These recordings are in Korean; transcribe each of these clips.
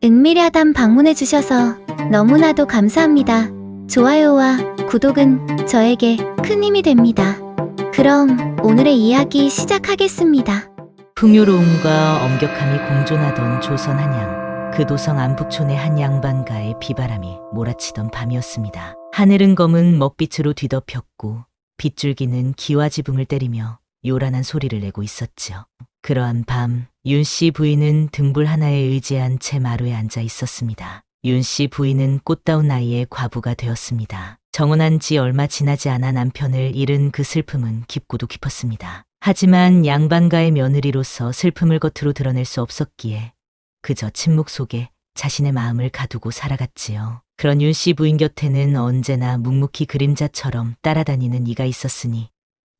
은밀야단 방문해주셔서 너무나도 감사합니다. 좋아요와 구독은 저에게 큰 힘이 됩니다. 그럼 오늘의 이야기 시작하겠습니다. 풍요로움과 엄격함이 공존하던 조선 한양. 그 도성 안북촌의 한 양반가에 비바람이 몰아치던 밤이었습니다. 하늘은 검은 먹빛으로 뒤덮였고 빗줄기는 기와 지붕을 때리며 요란한 소리를 내고 있었지요. 그러한 밤, 윤 씨 부인은 등불 하나에 의지한 채 마루에 앉아 있었습니다. 윤 씨 부인은 꽃다운 나이에 과부가 되었습니다. 정혼한 지 얼마 지나지 않아 남편을 잃은 그 슬픔은 깊고도 깊었습니다. 하지만 양반가의 며느리로서 슬픔을 겉으로 드러낼 수 없었기에 그저 침묵 속에 자신의 마음을 가두고 살아갔지요. 그런 윤 씨 부인 곁에는 언제나 묵묵히 그림자처럼 따라다니는 이가 있었으니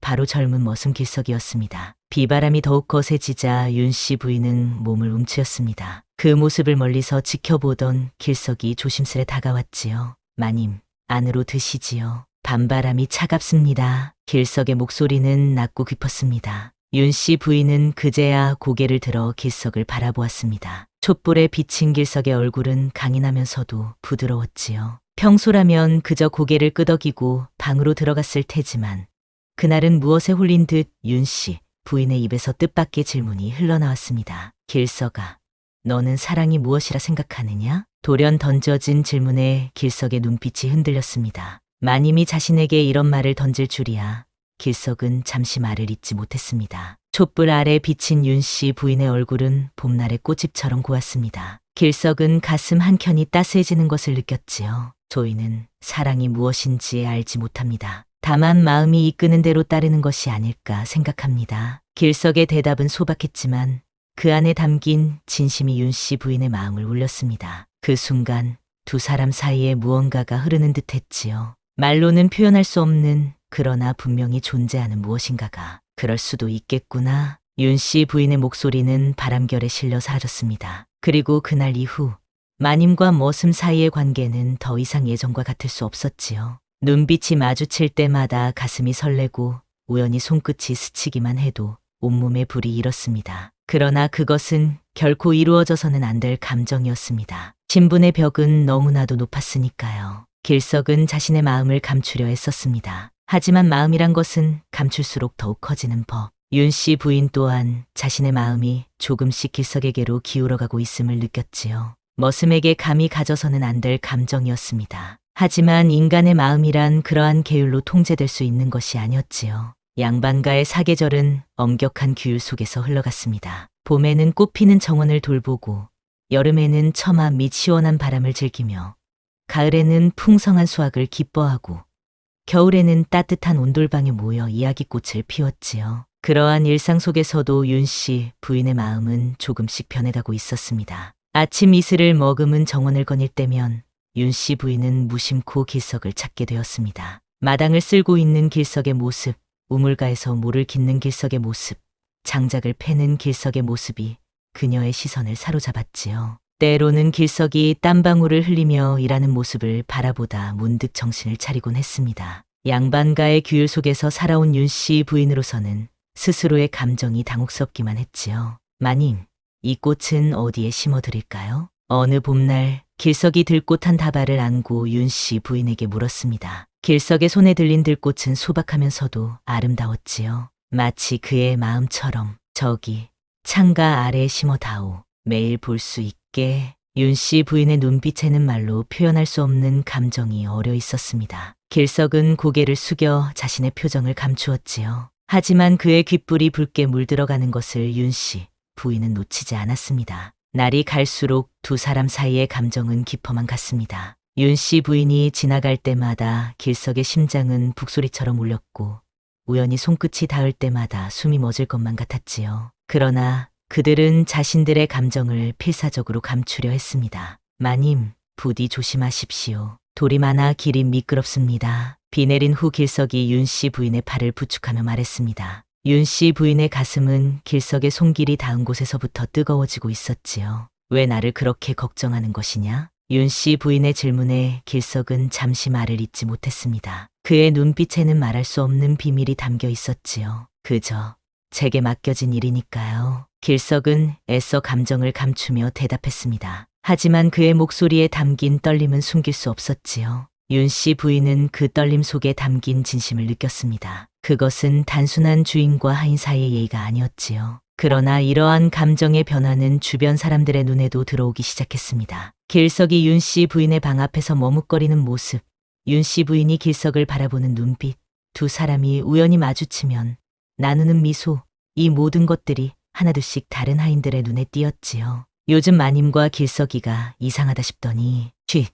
바로 젊은 머슴 길석이었습니다. 비바람이 더욱 거세지자 윤 씨 부인은 몸을 움츠렸습니다. 그 모습을 멀리서 지켜보던 길석이 조심스레 다가왔지요. 마님, 안으로 드시지요. 밤바람이 차갑습니다. 길석의 목소리는 낮고 깊었습니다. 윤 씨 부인은 그제야 고개를 들어 길석을 바라보았습니다. 촛불에 비친 길석의 얼굴은 강인하면서도 부드러웠지요. 평소라면 그저 고개를 끄덕이고 방으로 들어갔을 테지만 그날은 무엇에 홀린 듯 윤 씨 부인의 입에서 뜻밖의 질문이 흘러나왔습니다. 길석아, 너는 사랑이 무엇이라 생각하느냐? 돌연 던져진 질문에 길석의 눈빛이 흔들렸습니다. 마님이 자신에게 이런 말을 던질 줄이야. 길석은 잠시 말을 잇지 못했습니다. 촛불 아래 비친 윤 씨 부인의 얼굴은 봄날의 꽃잎처럼 고왔습니다. 길석은 가슴 한켠이 따스해지는 것을 느꼈지요. 저희는 사랑이 무엇인지 알지 못합니다. 다만 마음이 이끄는 대로 따르는 것이 아닐까 생각합니다. 길석의 대답은 소박했지만 그 안에 담긴 진심이 윤 씨 부인의 마음을 울렸습니다. 그 순간 두 사람 사이에 무언가가 흐르는 듯 했지요. 말로는 표현할 수 없는 그러나 분명히 존재하는 무엇인가가. 그럴 수도 있겠구나. 윤 씨 부인의 목소리는 바람결에 실려 사라졌습니다. 그리고 그날 이후 마님과 머슴 사이의 관계는 더 이상 예전과 같을 수 없었지요. 눈빛이 마주칠 때마다 가슴이 설레고 우연히 손끝이 스치기만 해도 온몸에 불이 일었습니다. 그러나 그것은 결코 이루어져서는 안 될 감정이었습니다. 신분의 벽은 너무나도 높았으니까요. 길석은 자신의 마음을 감추려 애썼습니다. 하지만 마음이란 것은 감출수록 더욱 커지는 법. 윤 씨 부인 또한 자신의 마음이 조금씩 길석에게로 기울어가고 있음을 느꼈지요. 머슴에게 감히 가져서는 안 될 감정이었습니다. 하지만 인간의 마음이란 그러한 계율로 통제될 수 있는 것이 아니었지요. 양반가의 사계절은 엄격한 규율 속에서 흘러갔습니다. 봄에는 꽃피는 정원을 돌보고 여름에는 처마 및 시원한 바람을 즐기며 가을에는 풍성한 수확을 기뻐하고 겨울에는 따뜻한 온돌방에 모여 이야기꽃을 피웠지요. 그러한 일상 속에서도 윤 씨 부인의 마음은 조금씩 변해가고 있었습니다. 아침 이슬을 머금은 정원을 거닐 때면 윤 씨 부인은 무심코 길석을 찾게 되었습니다. 마당을 쓸고 있는 길석의 모습, 우물가에서 물을 깃는 길석의 모습, 장작을 패는 길석의 모습이 그녀의 시선을 사로잡았지요. 때로는 길석이 땀방울을 흘리며 일하는 모습을 바라보다 문득 정신을 차리곤 했습니다. 양반가의 규율 속에서 살아온 윤 씨 부인으로서는 스스로의 감정이 당혹스럽기만 했지요. 마님, 이 꽃은 어디에 심어드릴까요? 어느 봄날 길석이 들꽃 한 다발을 안고 윤 씨 부인에게 물었습니다. 길석의 손에 들린 들꽃은 소박하면서도 아름다웠지요. 마치 그의 마음처럼. 저기 창가 아래에 심어다오. 매일 볼 수 있게. 윤 씨 부인의 눈빛에는 말로 표현할 수 없는 감정이 어려 있었습니다. 길석은 고개를 숙여 자신의 표정을 감추었지요. 하지만 그의 귓불이 붉게 물들어가는 것을 윤 씨 부인은 놓치지 않았습니다. 날이 갈수록 두 사람 사이의 감정은 깊어만 갔습니다. 윤 씨 부인이 지나갈 때마다 길석의 심장은 북소리처럼 울렸고 우연히 손끝이 닿을 때마다 숨이 멎을 것만 같았지요. 그러나 그들은 자신들의 감정을 필사적으로 감추려 했습니다. 마님, 부디 조심하십시오. 돌이 많아 길이 미끄럽습니다. 비 내린 후 길석이 윤 씨 부인의 팔을 부축하며 말했습니다. 윤 씨 부인의 가슴은 길석의 손길이 닿은 곳에서부터 뜨거워지고 있었지요. 왜 나를 그렇게 걱정하는 것이냐? 윤 씨 부인의 질문에 길석은 잠시 말을 잇지 못했습니다. 그의 눈빛에는 말할 수 없는 비밀이 담겨 있었지요. 그저 제게 맡겨진 일이니까요. 길석은 애써 감정을 감추며 대답했습니다. 하지만 그의 목소리에 담긴 떨림은 숨길 수 없었지요. 윤 씨 부인은 그 떨림 속에 담긴 진심을 느꼈습니다. 그것은 단순한 주인과 하인 사이의 예의가 아니었지요. 그러나 이러한 감정의 변화는 주변 사람들의 눈에도 들어오기 시작했습니다. 길석이 윤 씨 부인의 방 앞에서 머뭇거리는 모습, 윤 씨 부인이 길석을 바라보는 눈빛, 두 사람이 우연히 마주치면 나누는 미소, 이 모든 것들이 하나둘씩 다른 하인들의 눈에 띄었지요. 요즘 마님과 길석이가 이상하다 싶더니 쉿!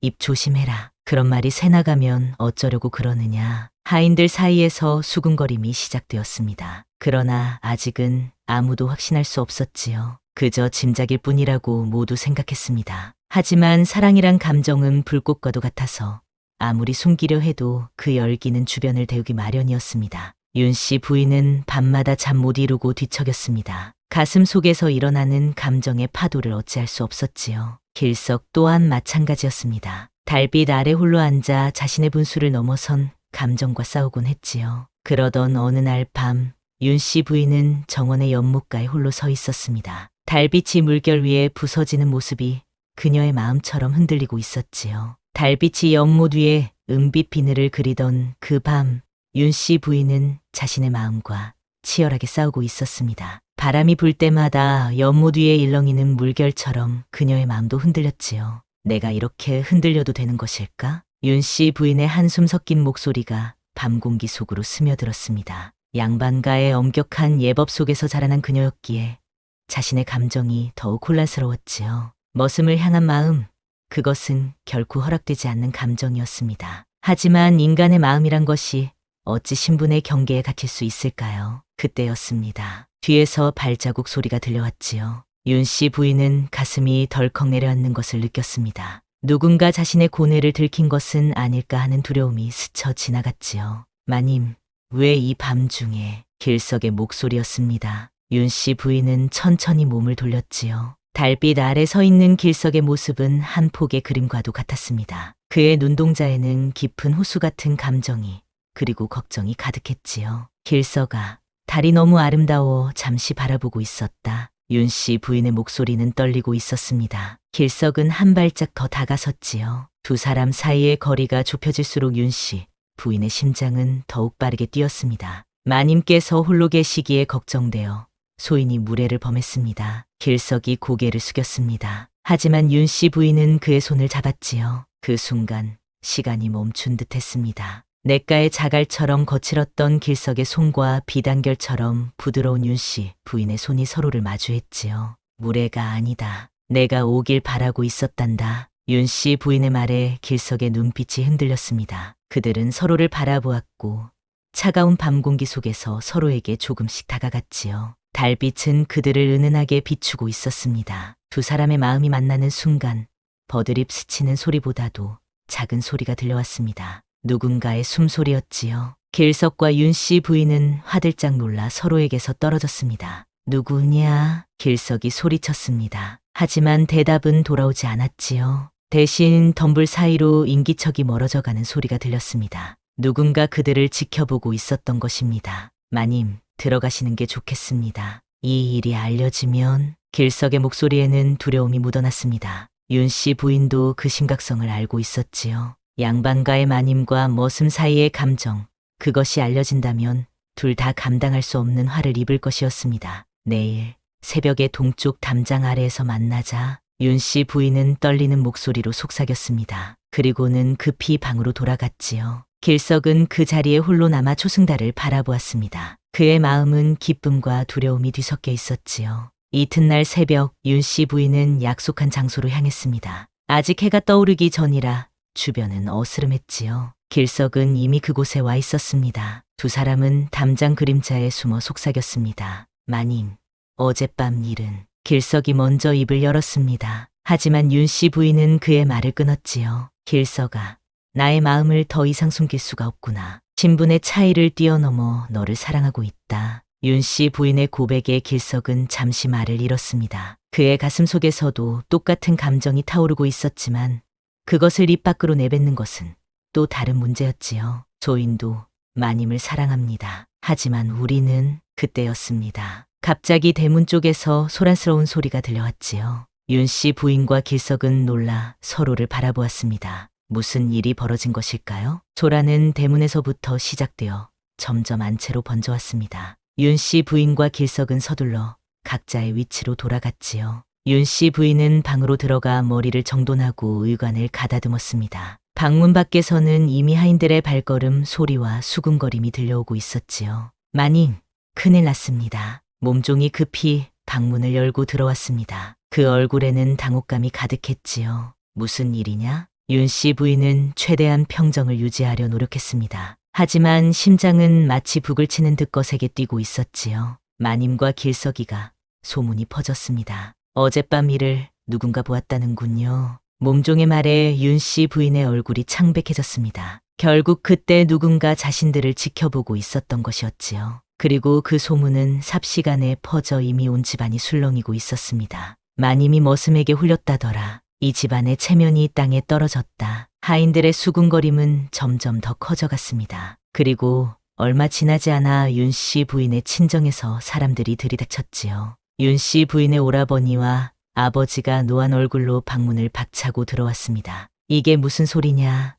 입 조심해라. 그런 말이 새나가면 어쩌려고 그러느냐. 하인들 사이에서 수군거림이 시작되었습니다. 그러나 아직은 아무도 확신할 수 없었지요. 그저 짐작일 뿐이라고 모두 생각했습니다. 하지만 사랑이란 감정은 불꽃과도 같아서 아무리 숨기려 해도 그 열기는 주변을 데우기 마련이었습니다. 윤 씨 부인은 밤마다 잠 못 이루고 뒤척였습니다. 가슴 속에서 일어나는 감정의 파도를 어찌할 수 없었지요. 길석 또한 마찬가지였습니다. 달빛 아래 홀로 앉아 자신의 분수를 넘어선 감정과 싸우곤 했지요. 그러던 어느 날 밤, 윤 씨 부인은 정원의 연못가에 홀로 서 있었습니다. 달빛이 물결 위에 부서지는 모습이 그녀의 마음처럼 흔들리고 있었지요. 달빛이 연못 위에 은빛 비늘을 그리던 그 밤, 윤 씨 부인은 자신의 마음과 치열하게 싸우고 있었습니다. 바람이 불 때마다 연못 위에 일렁이는 물결처럼 그녀의 마음도 흔들렸지요. 내가 이렇게 흔들려도 되는 것일까? 윤 씨 부인의 한숨 섞인 목소리가 밤 공기 속으로 스며들었습니다. 양반가의 엄격한 예법 속에서 자라난 그녀였기에 자신의 감정이 더욱 혼란스러웠지요. 머슴을 향한 마음, 그것은 결코 허락되지 않는 감정이었습니다. 하지만 인간의 마음이란 것이 어찌 신분의 경계에 갇힐 수 있을까요? 그때였습니다. 뒤에서 발자국 소리가 들려왔지요. 윤 씨 부인은 가슴이 덜컥 내려앉는 것을 느꼈습니다. 누군가 자신의 고뇌를 들킨 것은 아닐까 하는 두려움이 스쳐 지나갔지요. 마님, 왜 이 밤중에? 길석의 목소리였습니다. 윤 씨 부인은 천천히 몸을 돌렸지요. 달빛 아래 서 있는 길석의 모습은 한 폭의 그림과도 같았습니다. 그의 눈동자에는 깊은 호수 같은 감정이 그리고 걱정이 가득했지요. 길석아, 달이 너무 아름다워 잠시 바라보고 있었다. 윤 씨 부인의 목소리는 떨리고 있었습니다. 길석은 한 발짝 더 다가섰지요. 두 사람 사이의 거리가 좁혀질수록 윤 씨 부인의 심장은 더욱 빠르게 뛰었습니다. 마님께서 홀로 계시기에 걱정되어 소인이 무례를 범했습니다. 길석이 고개를 숙였습니다. 하지만 윤 씨 부인은 그의 손을 잡았지요. 그 순간 시간이 멈춘 듯 했습니다. 냇가의 자갈처럼 거칠었던 길석의 손과 비단결처럼 부드러운 윤 씨 부인의 손이 서로를 마주했지요. 무례가 아니다. 내가 오길 바라고 있었단다. 윤 씨 부인의 말에 길석의 눈빛이 흔들렸습니다. 그들은 서로를 바라보았고 차가운 밤 공기 속에서 서로에게 조금씩 다가갔지요. 달빛은 그들을 은은하게 비추고 있었습니다. 두 사람의 마음이 만나는 순간 버드립 스치는 소리보다도 작은 소리가 들려왔습니다. 누군가의 숨소리였지요. 길석과 윤 씨 부인은 화들짝 놀라 서로에게서 떨어졌습니다. 누구냐? 길석이 소리쳤습니다. 하지만 대답은 돌아오지 않았지요. 대신 덤불 사이로 인기척이 멀어져가는 소리가 들렸습니다. 누군가 그들을 지켜보고 있었던 것입니다. 마님, 들어가시는 게 좋겠습니다. 이 일이 알려지면 길석의 목소리에는 두려움이 묻어났습니다. 윤 씨 부인도 그 심각성을 알고 있었지요. 양반가의 마님과 머슴 사이의 감정, 그것이 알려진다면 둘 다 감당할 수 없는 화를 입을 것이었습니다. 내일 새벽에 동쪽 담장 아래에서 만나자. 윤 씨 부인은 떨리는 목소리로 속삭였습니다. 그리고는 급히 방으로 돌아갔지요. 길석은 그 자리에 홀로 남아 초승달을 바라보았습니다. 그의 마음은 기쁨과 두려움이 뒤섞여 있었지요. 이튿날 새벽 윤 씨 부인은 약속한 장소로 향했습니다. 아직 해가 떠오르기 전이라 주변은 어스름했지요. 길석은 이미 그곳에 와 있었습니다. 두 사람은 담장 그림자에 숨어 속삭였습니다. 마님, 어젯밤 일은. 길석이 먼저 입을 열었습니다. 하지만 윤 씨 부인은 그의 말을 끊었지요. 길석아, 나의 마음을 더 이상 숨길 수가 없구나. 신분의 차이를 뛰어넘어 너를 사랑하고 있다. 윤 씨 부인의 고백에 길석은 잠시 말을 잃었습니다. 그의 가슴 속에서도 똑같은 감정이 타오르고 있었지만 그것을 입 밖으로 내뱉는 것은 또 다른 문제였지요. 조인도 마님을 사랑합니다. 하지만 우리는 그때였습니다. 갑자기 대문 쪽에서 소란스러운 소리가 들려왔지요. 윤 씨 부인과 길석은 놀라 서로를 바라보았습니다. 무슨 일이 벌어진 것일까요? 소란은 대문에서부터 시작되어 점점 안채로 번져왔습니다. 윤 씨 부인과 길석은 서둘러 각자의 위치로 돌아갔지요. 윤 씨 부인은 방으로 들어가 머리를 정돈하고 의관을 가다듬었습니다. 방문 밖에서는 이미 하인들의 발걸음 소리와 수군거림이 들려오고 있었지요. 마님, 큰일 났습니다. 몸종이 급히 방문을 열고 들어왔습니다. 그 얼굴에는 당혹감이 가득했지요. 무슨 일이냐? 윤 씨 부인은 최대한 평정을 유지하려 노력했습니다. 하지만 심장은 마치 북을 치는 듯 거세게 뛰고 있었지요. 마님과 길석이가 소문이 퍼졌습니다. 어젯밤 일을 누군가 보았다는군요. 몸종의 말에 윤 씨 부인의 얼굴이 창백해졌습니다. 결국 그때 누군가 자신들을 지켜보고 있었던 것이었지요. 그리고 그 소문은 삽시간에 퍼져 이미 온 집안이 술렁이고 있었습니다. 마님이 머슴에게 홀렸다더라. 이 집안의 체면이 땅에 떨어졌다. 하인들의 수군거림은 점점 더 커져갔습니다. 그리고 얼마 지나지 않아 윤 씨 부인의 친정에서 사람들이 들이닥쳤지요. 윤 씨 부인의 오라버니와 아버지가 노한 얼굴로 방문을 박차고 들어왔습니다. 이게 무슨 소리냐?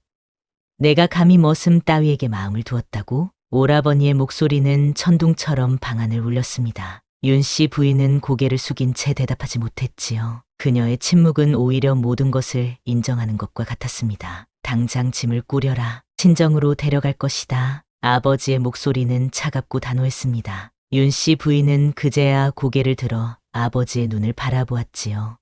내가 감히 머슴 따위에게 마음을 두었다고? 오라버니의 목소리는 천둥처럼 방 안을 울렸습니다. 윤 씨 부인은 고개를 숙인 채 대답하지 못했지요. 그녀의 침묵은 오히려 모든 것을 인정하는 것과 같았습니다. 당장 짐을 꾸려라. 친정으로 데려갈 것이다. 아버지의 목소리는 차갑고 단호했습니다. 윤 씨 부인은 그제야 고개를 들어 아버지의 눈을 바라보았지요.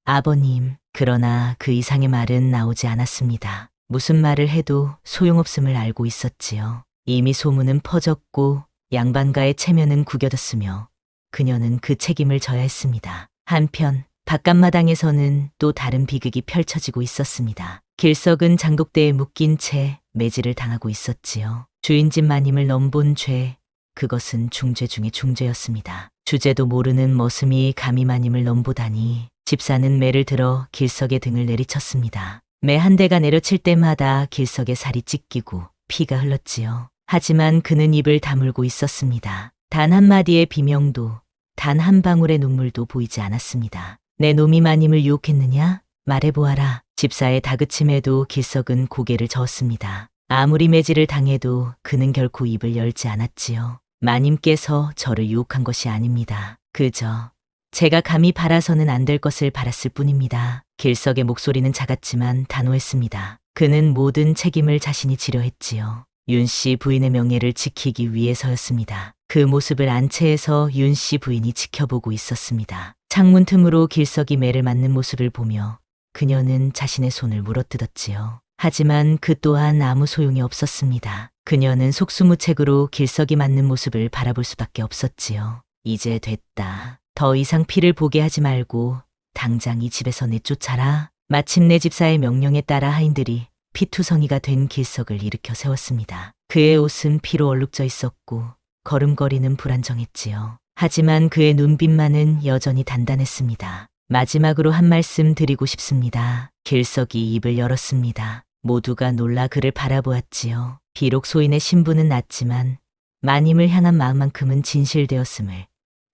아버님, 그러나 그 이상의 말은 나오지 않았습니다. 무슨 말을 해도 소용없음을 알고 있었지요. 이미 소문은 퍼졌고 양반가의 체면은 구겨졌으며 그녀는 그 책임을 져야 했습니다. 한편 바깥마당에서는 또 다른 비극이 펼쳐지고 있었습니다. 길석은 장독대에 묶인 채 매질을 당하고 있었지요. 주인집 마님을 넘본 죄, 그것은 중죄 중의 중죄였습니다. 주제도 모르는 머슴이 감히 마님을 넘보다니. 집사는 매를 들어 길석의 등을 내리쳤습니다. 매 한 대가 내려칠 때마다 길석의 살이 찢기고 피가 흘렀지요. 하지만 그는 입을 다물고 있었습니다. 단 한마디의 비명도, 단 한 방울의 눈물도 보이지 않았습니다. 내 놈이 마님을 유혹했느냐? 말해보아라. 집사의 다그침에도 길석은 고개를 저었습니다. 아무리 매질을 당해도 그는 결코 입을 열지 않았지요. 마님께서 저를 유혹한 것이 아닙니다. 그저 제가 감히 바라서는 안 될 것을 바랐을 뿐입니다. 길석의 목소리는 작았지만 단호했습니다. 그는 모든 책임을 자신이 지려 했지요. 윤 씨 부인의 명예를 지키기 위해서였습니다. 그 모습을 안채에서 윤 씨 부인이 지켜보고 있었습니다. 창문 틈으로 길석이 매를 맞는 모습을 보며 그녀는 자신의 손을 물어뜯었지요. 하지만 그 또한 아무 소용이 없었습니다. 그녀는 속수무책으로 길석이 맞는 모습을 바라볼 수밖에 없었지요. 이제 됐다. 더 이상 피를 보게 하지 말고 당장 이 집에서 내쫓아라. 마침내 집사의 명령에 따라 하인들이 피투성이가 된 길석을 일으켜 세웠습니다. 그의 옷은 피로 얼룩져 있었고 걸음걸이는 불안정했지요. 하지만 그의 눈빛만은 여전히 단단했습니다. 마지막으로 한 말씀 드리고 싶습니다. 길석이 입을 열었습니다. 모두가 놀라 그를 바라보았지요. 비록 소인의 신분은 낮지만 마님을 향한 마음만큼은 진실되었음을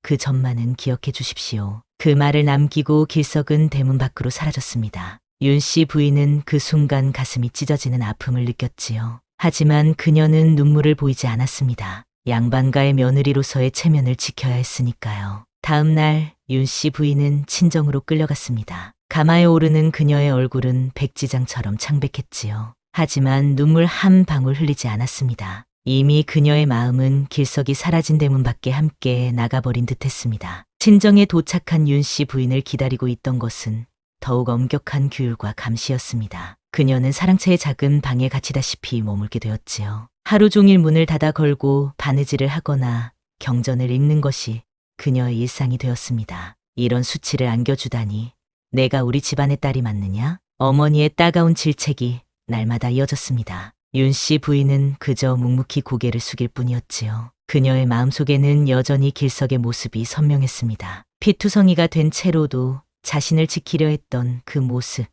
그 점만은 기억해 주십시오. 그 말을 남기고 길석은 대문 밖으로 사라졌습니다. 윤 씨 부인은 그 순간 가슴이 찢어지는 아픔을 느꼈지요. 하지만 그녀는 눈물을 보이지 않았습니다. 양반가의 며느리로서의 체면을 지켜야 했으니까요. 다음 날 윤 씨 부인은 친정으로 끌려갔습니다. 가마에 오르는 그녀의 얼굴은 백지장처럼 창백했지요. 하지만 눈물 한 방울 흘리지 않았습니다. 이미 그녀의 마음은 길석이 사라진 대문 밖에 함께 나가버린 듯했습니다. 친정에 도착한 윤 씨 부인을 기다리고 있던 것은 더욱 엄격한 규율과 감시였습니다. 그녀는 사랑채의 작은 방에 갇히다시피 머물게 되었지요. 하루 종일 문을 닫아 걸고 바느질을 하거나 경전을 읽는 것이 그녀의 일상이 되었습니다. 이런 수치를 안겨주다니 내가 우리 집안의 딸이 맞느냐? 어머니의 따가운 질책이 날마다 이어졌습니다. 윤 씨 부인은 그저 묵묵히 고개를 숙일 뿐이었지요. 그녀의 마음속에는 여전히 길석의 모습이 선명했습니다. 피투성이가 된 채로도 자신을 지키려 했던 그 모습,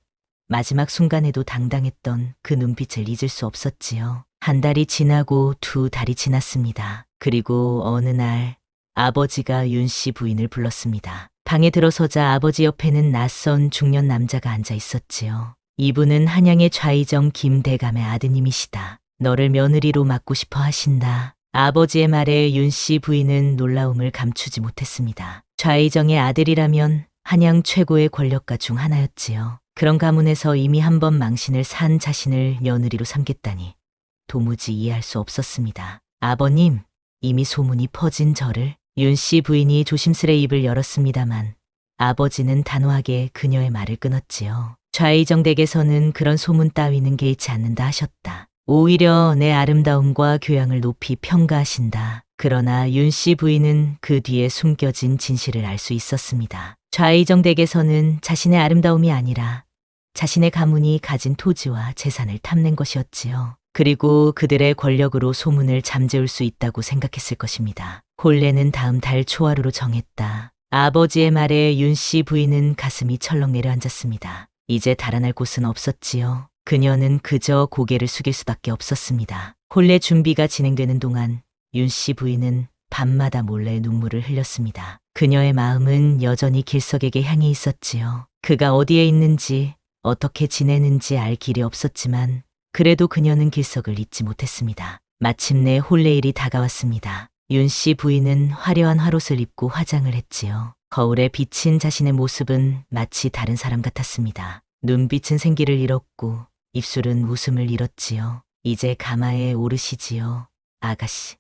마지막 순간에도 당당했던 그 눈빛을 잊을 수 없었지요. 한 달이 지나고 두 달이 지났습니다. 그리고 어느 날 아버지가 윤 씨 부인을 불렀습니다. 방에 들어서자 아버지 옆에는 낯선 중년 남자가 앉아 있었지요. 이분은 한양의 좌의정 김대감의 아드님이시다. 너를 며느리로 맡고 싶어 하신다. 아버지의 말에 윤 씨 부인은 놀라움을 감추지 못했습니다. 좌의정의 아들이라면 한양 최고의 권력가 중 하나였지요. 그런 가문에서 이미 한 번 망신을 산 자신을 며느리로 삼겠다니 도무지 이해할 수 없었습니다. 아버님, 이미 소문이 퍼진 저를 윤 씨 부인이 조심스레 입을 열었습니다만 아버지는 단호하게 그녀의 말을 끊었지요. 좌의정 댁에서는 그런 소문 따위는 개의치 않는다 하셨다. 오히려 내 아름다움과 교양을 높이 평가하신다. 그러나 윤 씨 부인은 그 뒤에 숨겨진 진실을 알 수 있었습니다. 좌의정 댁에서는 자신의 아름다움이 아니라 자신의 가문이 가진 토지와 재산을 탐낸 것이었지요. 그리고 그들의 권력으로 소문을 잠재울 수 있다고 생각했을 것입니다. 혼례는 다음 달 초하루로 정했다. 아버지의 말에 윤 씨 부인은 가슴이 철렁 내려앉았습니다. 이제 달아날 곳은 없었지요. 그녀는 그저 고개를 숙일 수밖에 없었습니다. 혼례 준비가 진행되는 동안 윤 씨 부인은 밤마다 몰래 눈물을 흘렸습니다. 그녀의 마음은 여전히 길석에게 향해 있었지요. 그가 어디에 있는지 어떻게 지내는지 알 길이 없었지만 그래도 그녀는 길석을 잊지 못했습니다. 마침내 혼례일이 다가왔습니다. 윤 씨 부인은 화려한 화롯을 입고 화장을 했지요. 거울에 비친 자신의 모습은 마치 다른 사람 같았습니다. 눈빛은 생기를 잃었고 입술은 웃음을 잃었지요. 이제 가마에 오르시지요, 아가씨.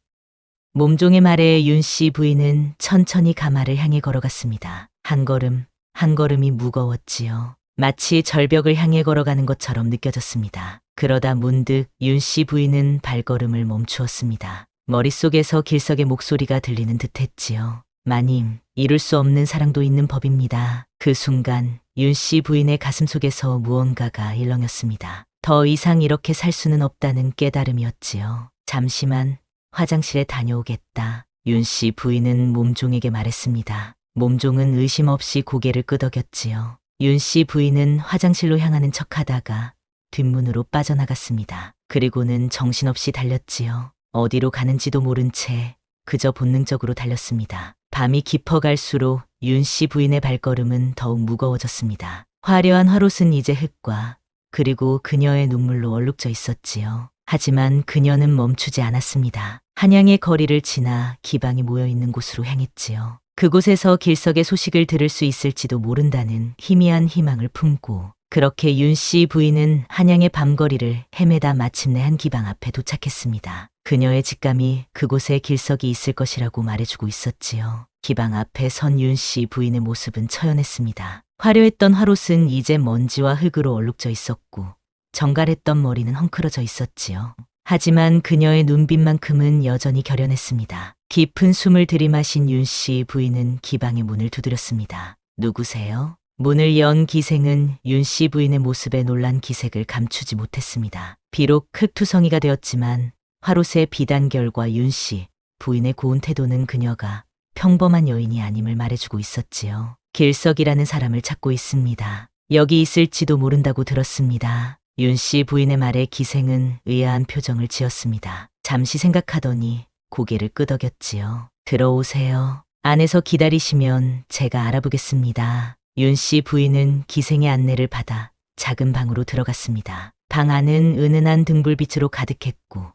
몸종의 말에 윤 씨 부인은 천천히 가마를 향해 걸어갔습니다. 한 걸음, 한 걸음이 무거웠지요. 마치 절벽을 향해 걸어가는 것처럼 느껴졌습니다. 그러다 문득 윤 씨 부인은 발걸음을 멈추었습니다. 머릿속에서 길석의 목소리가 들리는 듯했지요. 마님, 이룰 수 없는 사랑도 있는 법입니다. 그 순간 윤 씨 부인의 가슴속에서 무언가가 일렁였습니다. 더 이상 이렇게 살 수는 없다는 깨달음이었지요. 잠시만 화장실에 다녀오겠다. 윤 씨 부인은 몸종에게 말했습니다. 몸종은 의심 없이 고개를 끄덕였지요. 윤 씨 부인은 화장실로 향하는 척하다가 뒷문으로 빠져나갔습니다. 그리고는 정신없이 달렸지요. 어디로 가는지도 모른 채 그저 본능적으로 달렸습니다. 밤이 깊어갈수록 윤 씨 부인의 발걸음은 더욱 무거워졌습니다. 화려한 화롯은 이제 흙과 그리고 그녀의 눈물로 얼룩져 있었지요. 하지만 그녀는 멈추지 않았습니다. 한양의 거리를 지나 기방이 모여있는 곳으로 향했지요. 그곳에서 길석의 소식을 들을 수 있을지도 모른다는 희미한 희망을 품고 그렇게 윤 씨 부인은 한양의 밤거리를 헤매다 마침내 한 기방 앞에 도착했습니다. 그녀의 직감이 그곳에 길석이 있을 것이라고 말해주고 있었지요. 기방 앞에 선 윤 씨 부인의 모습은 처연했습니다. 화려했던 화롯은 이제 먼지와 흙으로 얼룩져 있었고 정갈했던 머리는 헝클어져 있었지요. 하지만 그녀의 눈빛만큼은 여전히 결연했습니다. 깊은 숨을 들이마신 윤 씨 부인은 기방의 문을 두드렸습니다. 누구세요? 문을 연 기생은 윤 씨 부인의 모습에 놀란 기색을 감추지 못했습니다. 비록 흙투성이가 되었지만 화롯의 비단결과 윤 씨 부인의 고운 태도는 그녀가 평범한 여인이 아님을 말해주고 있었지요. 길석이라는 사람을 찾고 있습니다. 여기 있을지도 모른다고 들었습니다. 윤 씨 부인의 말에 기생은 의아한 표정을 지었습니다. 잠시 생각하더니 고개를 끄덕였지요. 들어오세요. 안에서 기다리시면 제가 알아보겠습니다. 윤 씨 부인은 기생의 안내를 받아 작은 방으로 들어갔습니다. 방 안은 은은한 등불빛으로 가득했고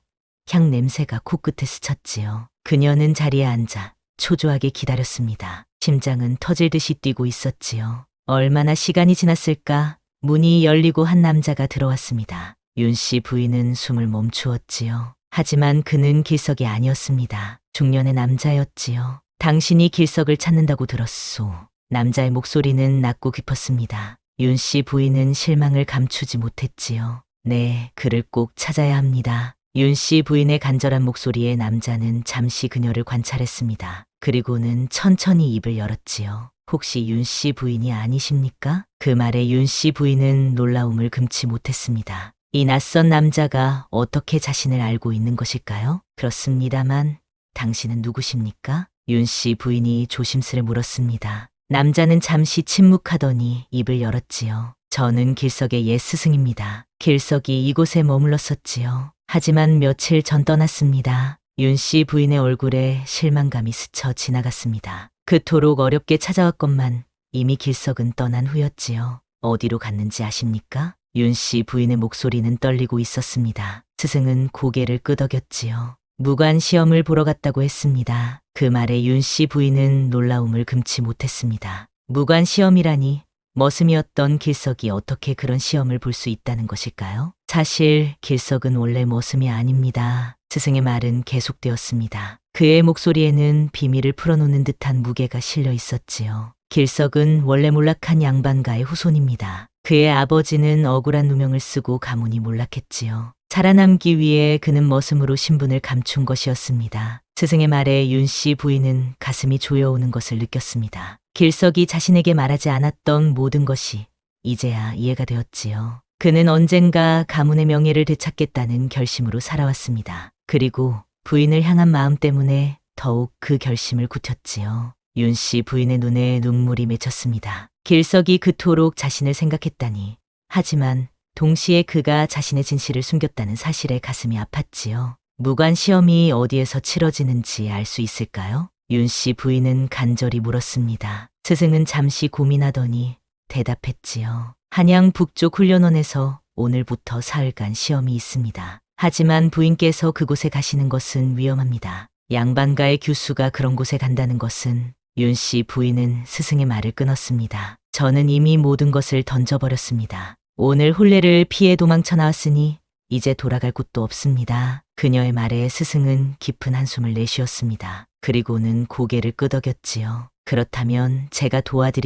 향 냄새가 코끝에 스쳤지요. 그녀는 자리에 앉아 초조하게 기다렸습니다. 심장은 터질 듯이 뛰고 있었지요. 얼마나 시간이 지났을까? 문이 열리고 한 남자가 들어왔습니다. 윤 씨 부인은 숨을 멈추었지요. 하지만 그는 길석이 아니었습니다. 중년의 남자였지요. 당신이 길석을 찾는다고 들었소. 남자의 목소리는 낮고 깊었습니다. 윤 씨 부인은 실망을 감추지 못했지요. 네, 그를 꼭 찾아야 합니다. 윤 씨 부인의 간절한 목소리에 남자는 잠시 그녀를 관찰했습니다. 그리고는 천천히 입을 열었지요. 혹시 윤 씨 부인이 아니십니까? 그 말에 윤 씨 부인은 놀라움을 금치 못했습니다. 이 낯선 남자가 어떻게 자신을 알고 있는 것일까요? 그렇습니다만 당신은 누구십니까? 윤 씨 부인이 조심스레 물었습니다. 남자는 잠시 침묵하더니 입을 열었지요. 저는 길석의 옛 스승입니다. 길석이 이곳에 머물렀었지요. 하지만 며칠 전 떠났습니다. 윤 씨 부인의 얼굴에 실망감이 스쳐 지나갔습니다. 그토록 어렵게 찾아왔건만 이미 길석은 떠난 후였지요. 어디로 갔는지 아십니까? 윤 씨 부인의 목소리는 떨리고 있었습니다. 스승은 고개를 끄덕였지요. 무관 시험을 보러 갔다고 했습니다. 그 말에 윤 씨 부인은 놀라움을 금치 못했습니다. 무관 시험이라니 머슴이었던 길석이 어떻게 그런 시험을 볼 수 있다는 것일까요? 사실 길석은 원래 머슴이 아닙니다. 스승의 말은 계속되었습니다. 그의 목소리에는 비밀을 풀어놓는 듯한 무게가 실려 있었지요. 길석은 원래 몰락한 양반가의 후손입니다. 그의 아버지는 억울한 누명을 쓰고 가문이 몰락했지요. 살아남기 위해 그는 머슴으로 신분을 감춘 것이었습니다. 스승의 말에 윤 씨 부인은 가슴이 조여오는 것을 느꼈습니다. 길석이 자신에게 말하지 않았던 모든 것이 이제야 이해가 되었지요. 그는 언젠가 가문의 명예를 되찾겠다는 결심으로 살아왔습니다. 그리고 부인을 향한 마음 때문에 더욱 그 결심을 굳혔지요. 윤 씨 부인의 눈에 눈물이 맺혔습니다. 길석이 그토록 자신을 생각했다니. 하지만 동시에 그가 자신의 진실을 숨겼다는 사실에 가슴이 아팠지요. 무관 시험이 어디에서 치러지는지 알 수 있을까요? 윤 씨 부인은 간절히 물었습니다. 스승은 잠시 고민하더니 대답했지요. 한양 북쪽 훈련원에서 오늘부터 사흘간 시험이 있습니다. 하지만 부인께서 그곳에 가시는 것은 위험합니다. 양반가의 교수가 그런 곳에 간다는 것은 윤 씨 부인은 스승의 말을 끊었습니다. 저는 이미 모든 것을 던져버렸습니다. 오늘 혼례를 피해 도망쳐 나왔으니 이제 돌아갈 곳도 없습니다. 그녀의 말에 스승은 깊은 한숨을 내쉬었습니다. 그리고는 고개를 끄덕였지요. 그렇다면 제가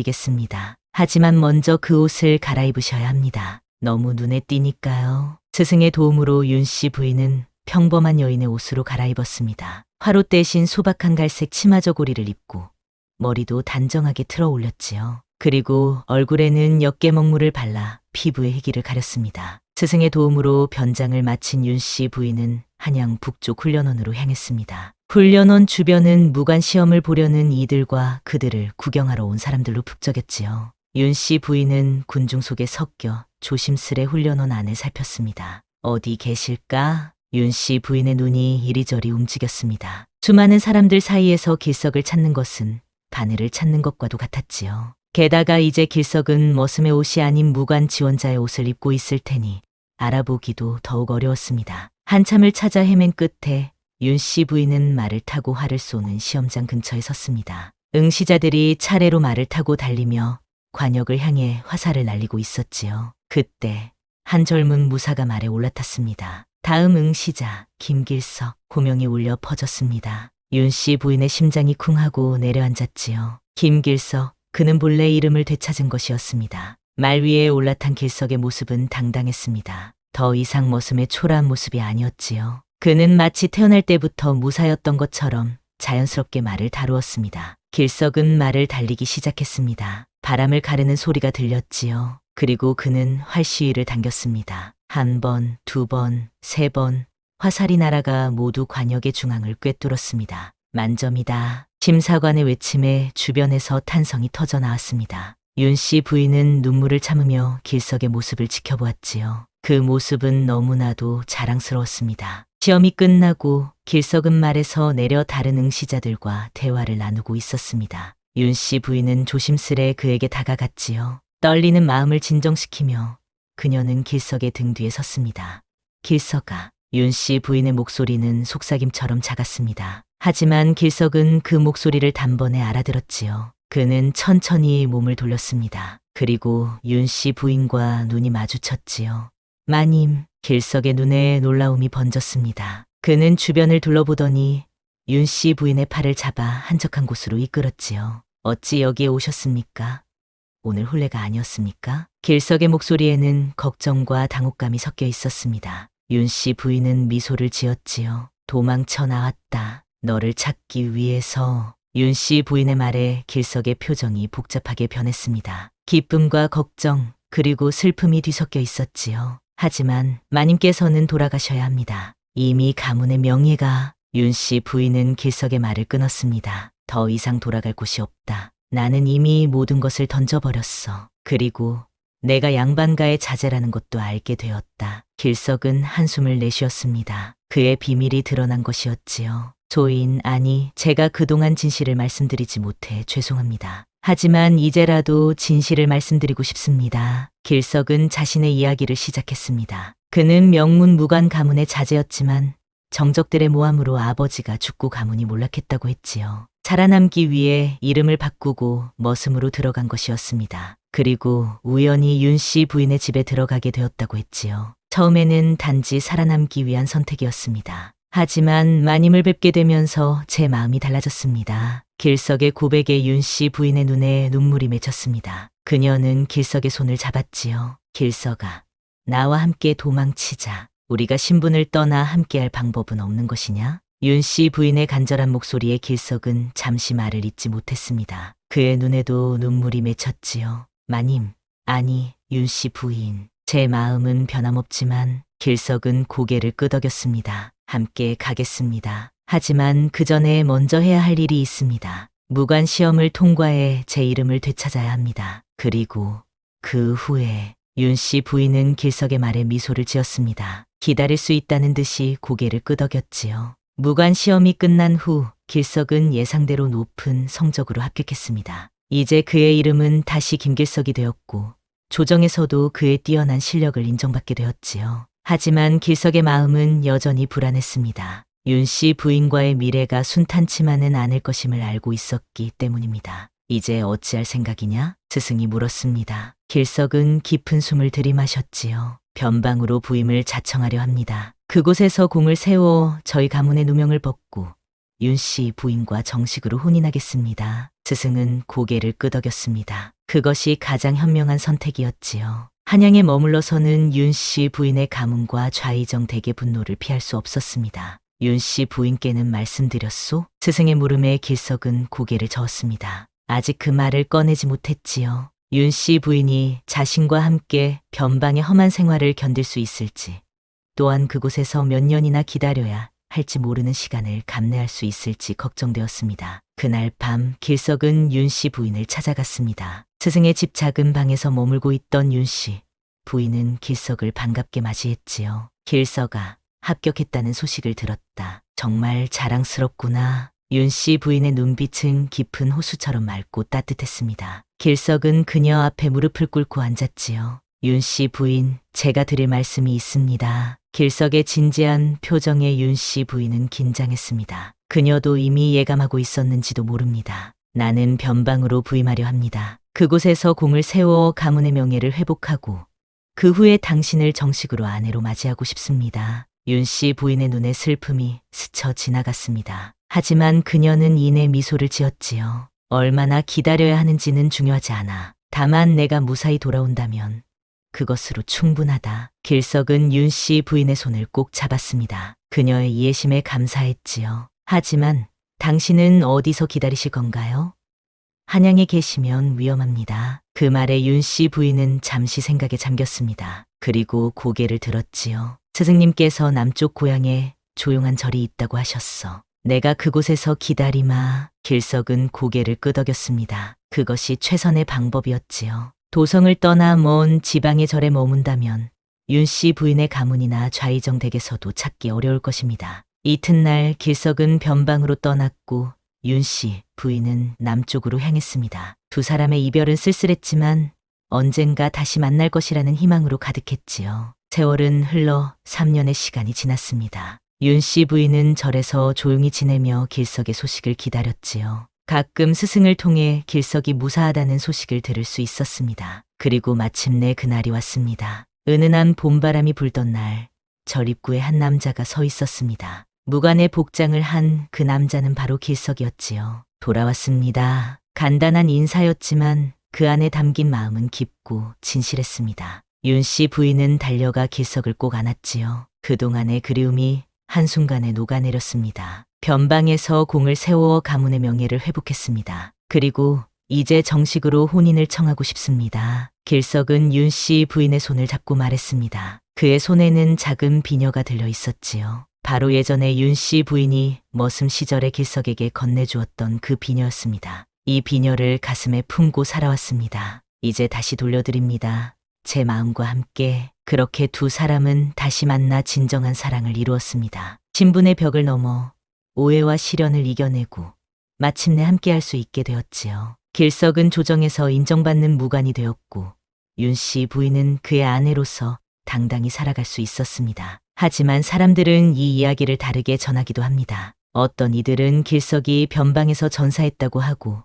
도와드리겠습니다. 하지만 먼저 그 옷을 갈아입으셔야 합니다. 너무 눈에 띄니까요. 스승의 도움으로 윤 씨 부인은 평범한 여인의 옷으로 갈아입었습니다. 화롯 대신 소박한 갈색 치마 저고리를 입고 머리도 단정하게 틀어 올렸지요. 그리고 얼굴에는 역계먹물을 발라 피부의 희기를 가렸습니다. 스승의 도움으로 변장을 마친 윤 씨 부인은 한양 북쪽 훈련원으로 향했습니다. 훈련원 주변은 무관 시험을 보려는 이들과 그들을 구경하러 온 사람들로 북적였지요. 윤 씨 부인은 군중 속에 섞여 조심스레 훈련원 안을 살폈습니다. 어디 계실까? 윤 씨 부인의 눈이 이리저리 움직였습니다. 수많은 사람들 사이에서 길석을 찾는 것은 바늘을 찾는 것과도 같았지요. 게다가 이제 길석은 머슴의 옷이 아닌 무관 지원자의 옷을 입고 있을 테니 알아보기도 더욱 어려웠습니다. 한참을 찾아 헤맨 끝에 윤 씨 부인은 말을 타고 활을 쏘는 시험장 근처에 섰습니다. 응시자들이 차례로 말을 타고 달리며 관역을 향해 화살을 날리고 있었지요. 그때 한 젊은 무사가 말에 올라탔습니다. 다음 응시자 김길석. 호명이 울려 퍼졌습니다. 윤 씨 부인의 심장이 쿵하고 내려앉았지요. 김길석. 그는 본래 이름을 되찾은 것이었습니다. 말 위에 올라탄 길석의 모습은 당당했습니다. 더 이상 머슴의 초라한 모습이 아니었지요. 그는 마치 태어날 때부터 무사였던 것처럼 자연스럽게 말을 다루었습니다. 길석은 말을 달리기 시작했습니다. 바람을 가르는 소리가 들렸지요. 그리고 그는 활시위를 당겼습니다. 한 번, 두 번, 세 번, 화살이 날아가 모두 관역의 중앙을 꿰뚫었습니다. 만점이다. 심사관의 외침에 주변에서 탄성이 터져 나왔습니다. 윤 씨 부인은 눈물을 참으며 길석의 모습을 지켜보았지요. 그 모습은 너무나도 자랑스러웠습니다. 시험이 끝나고 길석은 말에서 내려 다른 응시자들과 대화를 나누고 있었습니다. 윤 씨 부인은 조심스레 그에게 다가갔지요. 떨리는 마음을 진정시키며 그녀는 길석의 등 뒤에 섰습니다. 길석아. 윤 씨 부인의 목소리는 속삭임처럼 작았습니다. 하지만 길석은 그 목소리를 단번에 알아들었지요. 그는 천천히 몸을 돌렸습니다. 그리고 윤 씨 부인과 눈이 마주쳤지요. 마님. 길석의 눈에 놀라움이 번졌습니다. 그는 주변을 둘러보더니 윤 씨 부인의 팔을 잡아 한적한 곳으로 이끌었지요. 어찌 여기에 오셨습니까? 오늘 혼례가 아니었습니까? 길석의 목소리에는 걱정과 당혹감이 섞여 있었습니다. 윤 씨 부인은 미소를 지었지요. 도망쳐 나왔다. 너를 찾기 위해서. 윤 씨 부인의 말에 길석의 표정이 복잡하게 변했습니다. 기쁨과 걱정 그리고 슬픔이 뒤섞여 있었지요. 하지만 마님께서는 돌아가셔야 합니다. 이미 가문의 명예가. 윤 씨 부인은 길석의 말을 끊었습니다. 더 이상 돌아갈 곳이 없다. 나는 이미 모든 것을 던져버렸어. 그리고 내가 양반가의 자제라는 것도 알게 되었다. 길석은 한숨을 내쉬었습니다. 그의 비밀이 드러난 것이었지요. 조인, 아니, 제가 그동안 진실을 말씀드리지 못해 죄송합니다. 하지만 이제라도 진실을 말씀드리고 싶습니다. 길석은 자신의 이야기를 시작했습니다. 그는 명문무관 가문의 자제였지만 정적들의 모함으로 아버지가 죽고 가문이 몰락했다고 했지요. 살아남기 위해 이름을 바꾸고 머슴으로 들어간 것이었습니다. 그리고 우연히 윤 씨 부인의 집에 들어가게 되었다고 했지요. 처음에는 단지 살아남기 위한 선택이었습니다. 하지만 마님을 뵙게 되면서 제 마음이 달라졌습니다. 길석의 고백에 윤 씨 부인의 눈에 눈물이 맺혔습니다. 그녀는 길석의 손을 잡았지요. 길석아, 나와 함께 도망치자. 우리가 신분을 떠나 함께할 방법은 없는 것이냐? 윤 씨 부인의 간절한 목소리에 길석은 잠시 말을 잇지 못했습니다. 그의 눈에도 눈물이 맺혔지요. 마님, 아니, 윤 씨 부인. 제 마음은 변함없지만 길석은 고개를 끄덕였습니다. 함께 가겠습니다. 하지만 그 전에 먼저 해야 할 일이 있습니다. 무관 시험을 통과해 제 이름을 되찾아야 합니다. 그리고 그 후에 윤 씨 부인은 길석의 말에 미소를 지었습니다. 기다릴 수 있다는 듯이 고개를 끄덕였지요. 무관 시험이 끝난 후 길석은 예상대로 높은 성적으로 합격했습니다. 이제 그의 이름은 다시 김길석이 되었고 조정에서도 그의 뛰어난 실력을 인정받게 되었지요. 하지만 길석의 마음은 여전히 불안했습니다. 윤 씨 부인과의 미래가 순탄치만은 않을 것임을 알고 있었기 때문입니다. 이제 어찌할 생각이냐? 스승이 물었습니다. 길석은 깊은 숨을 들이마셨지요. 변방으로 부임을 자청하려 합니다. 그곳에서 공을 세워 저희 가문의 누명을 벗고 윤 씨 부인과 정식으로 혼인하겠습니다. 스승은 고개를 끄덕였습니다. 그것이 가장 현명한 선택이었지요. 한양에 머물러서는 윤 씨 부인의 가문과 좌의정 댁의 분노를 피할 수 없었습니다. 윤 씨 부인께는 말씀드렸소? 스승의 물음에 길석은 고개를 저었습니다. 아직 그 말을 꺼내지 못했지요. 윤 씨 부인이 자신과 함께 변방의 험한 생활을 견딜 수 있을지, 또한 그곳에서 몇 년이나 기다려야 할지 모르는 시간을 감내할 수 있을지 걱정되었습니다. 그날 밤 길석은 윤 씨 부인을 찾아갔습니다. 스승의 집 작은 방에서 머물고 있던 윤 씨 부인은 길석을 반갑게 맞이했지요. 길석아, 합격했다는 소식을 들었다. 정말 자랑스럽구나. 윤 씨 부인의 눈빛은 깊은 호수처럼 맑고 따뜻했습니다. 길석은 그녀 앞에 무릎을 꿇고 앉았지요. 윤 씨 부인, 제가 드릴 말씀이 있습니다. 길석의 진지한 표정에 윤 씨 부인은 긴장했습니다. 그녀도 이미 예감하고 있었는지도 모릅니다. 나는 변방으로 부임하려 합니다. 그곳에서 공을 세워 가문의 명예를 회복하고 그 후에 당신을 정식으로 아내로 맞이하고 싶습니다. 윤 씨 부인의 눈에 슬픔이 스쳐 지나갔습니다. 하지만 그녀는 이내 미소를 지었지요. 얼마나 기다려야 하는지는 중요하지 않아. 다만 내가 무사히 돌아온다면 그것으로 충분하다. 길석은 윤 씨 부인의 손을 꼭 잡았습니다. 그녀의 이해심에 감사했지요. 하지만 당신은 어디서 기다리실 건가요? 한양에 계시면 위험합니다. 그 말에 윤 씨 부인은 잠시 생각에 잠겼습니다. 그리고 고개를 들었지요. 스승님께서 남쪽 고향에 조용한 절이 있다고 하셨어. 내가 그곳에서 기다리마. 길석은 고개를 끄덕였습니다. 그것이 최선의 방법이었지요. 도성을 떠나 먼 지방의 절에 머문다면 윤 씨 부인의 가문이나 좌의정 댁에서도 찾기 어려울 것입니다. 이튿날 길석은 변방으로 떠났고 윤 씨 부인은 남쪽으로 향했습니다. 두 사람의 이별은 쓸쓸했지만 언젠가 다시 만날 것이라는 희망으로 가득했지요. 세월은 흘러 3년의 시간이 지났습니다. 윤 씨 부인은 절에서 조용히 지내며 길석의 소식을 기다렸지요. 가끔 스승을 통해 길석이 무사하다는 소식을 들을 수 있었습니다. 그리고 마침내 그날이 왔습니다. 은은한 봄바람이 불던 날, 절 입구에 한 남자가 서 있었습니다. 무관의 복장을 한 그 남자는 바로 길석이었지요. 돌아왔습니다. 간단한 인사였지만 그 안에 담긴 마음은 깊고 진실했습니다. 윤 씨 부인은 달려가 길석을 꼭 안았지요. 그동안의 그리움이 한순간에 녹아내렸습니다. 변방에서 공을 세워 가문의 명예를 회복했습니다. 그리고 이제 정식으로 혼인을 청하고 싶습니다. 길석은 윤 씨 부인의 손을 잡고 말했습니다. 그의 손에는 작은 비녀가 들려 있었지요. 바로 예전에 윤 씨 부인이 머슴 시절에 길석에게 건네주었던 그 비녀였습니다. 이 비녀를 가슴에 품고 살아왔습니다. 이제 다시 돌려드립니다. 제 마음과 함께. 그렇게 두 사람은 다시 만나 진정한 사랑을 이루었습니다. 신분의 벽을 넘어 오해와 시련을 이겨내고 마침내 함께할 수 있게 되었지요. 길석은 조정에서 인정받는 무관이 되었고 윤 씨 부인은 그의 아내로서 당당히 살아갈 수 있었습니다. 하지만 사람들은 이 이야기를 다르게 전하기도 합니다. 어떤 이들은 길석이 변방에서 전사했다고 하고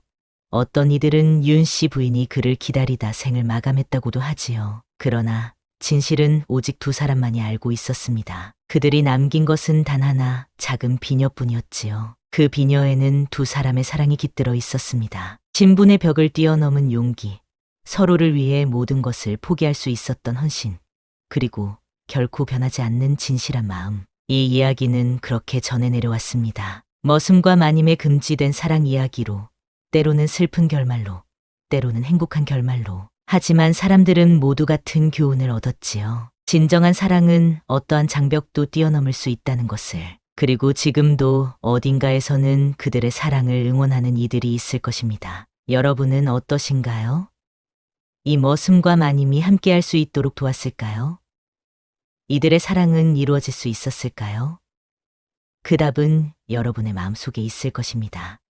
어떤 이들은 윤 씨 부인이 그를 기다리다 생을 마감했다고도 하지요. 그러나 진실은 오직 두 사람만이 알고 있었습니다. 그들이 남긴 것은 단 하나 작은 비녀뿐이었지요. 그 비녀에는 두 사람의 사랑이 깃들어 있었습니다. 신분의 벽을 뛰어넘은 용기, 서로를 위해 모든 것을 포기할 수 있었던 헌신, 그리고 결코 변하지 않는 진실한 마음. 이 이야기는 그렇게 전해 내려왔습니다. 머슴과 마님의 금지된 사랑 이야기로, 때로는 슬픈 결말로, 때로는 행복한 결말로. 하지만 사람들은 모두 같은 교훈을 얻었지요. 진정한 사랑은 어떠한 장벽도 뛰어넘을 수 있다는 것을. 그리고 지금도 어딘가에서는 그들의 사랑을 응원하는 이들이 있을 것입니다. 여러분은 어떠신가요? 이 머슴과 마님이 함께할 수 있도록 도왔을까요? 이들의 사랑은 이루어질 수 있었을까요? 그 답은 여러분의 마음속에 있을 것입니다.